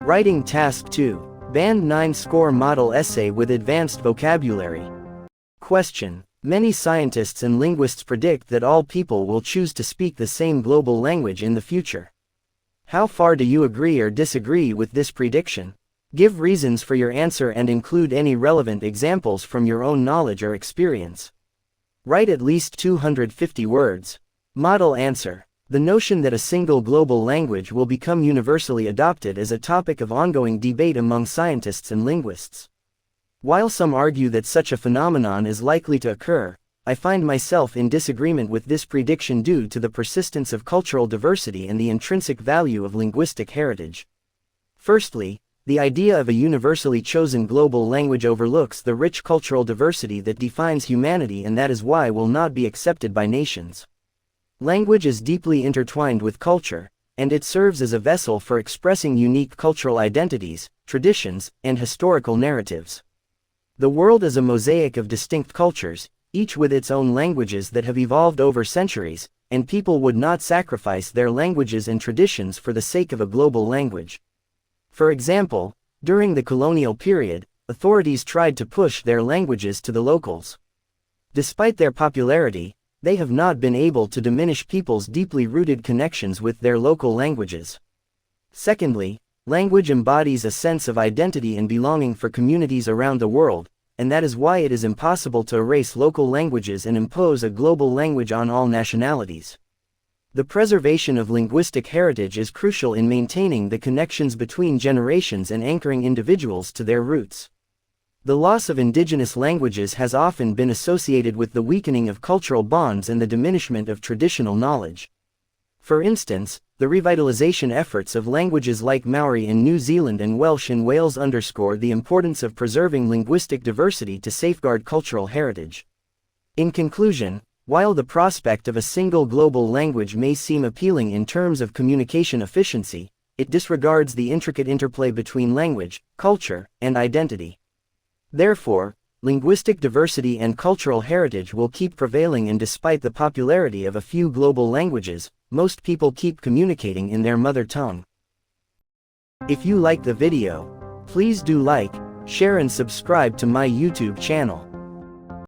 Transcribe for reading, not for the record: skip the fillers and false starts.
Writing Task 2. Band 9 Score Model Essay with Advanced Vocabulary. Question. Many scientists and linguists predict that all people will choose to speak the same global language in the future. How far do you agree or disagree with this prediction? Give reasons for your answer and include any relevant examples from your own knowledge or experience. Write at least 250 words. Model answer. The notion that a single global language will become universally adopted is a topic of ongoing debate among scientists and linguists. While some argue that such a phenomenon is likely to occur, I find myself in disagreement with this prediction due to the persistence of cultural diversity and the intrinsic value of linguistic heritage. Firstly, the idea of a universally chosen global language overlooks the rich cultural diversity that defines humanity, and that is why will not be accepted by nations. Language is deeply intertwined with culture, and it serves as a vessel for expressing unique cultural identities, traditions, and historical narratives. The world is a mosaic of distinct cultures, each with its own languages that have evolved over centuries, and people would not sacrifice their languages and traditions for the sake of a global language. For example, during the colonial period, authorities tried to push their languages to the locals. Despite their popularity, they have not been able to diminish people's deeply rooted connections with their local languages. Secondly, language embodies a sense of identity and belonging for communities around the world, and that is why it is impossible to erase local languages and impose a global language on all nationalities. The preservation of linguistic heritage is crucial in maintaining the connections between generations and anchoring individuals to their roots. The loss of indigenous languages has often been associated with the weakening of cultural bonds and the diminishment of traditional knowledge. For instance, the revitalization efforts of languages like Maori in New Zealand and Welsh in Wales underscore the importance of preserving linguistic diversity to safeguard cultural heritage. In conclusion, while the prospect of a single global language may seem appealing in terms of communication efficiency, it disregards the intricate interplay between language, culture, and identity. Therefore, linguistic diversity and cultural heritage will keep prevailing, and despite the popularity of a few global languages, most people keep communicating in their mother tongue. If you like the video, please do like, share and subscribe to my YouTube channel.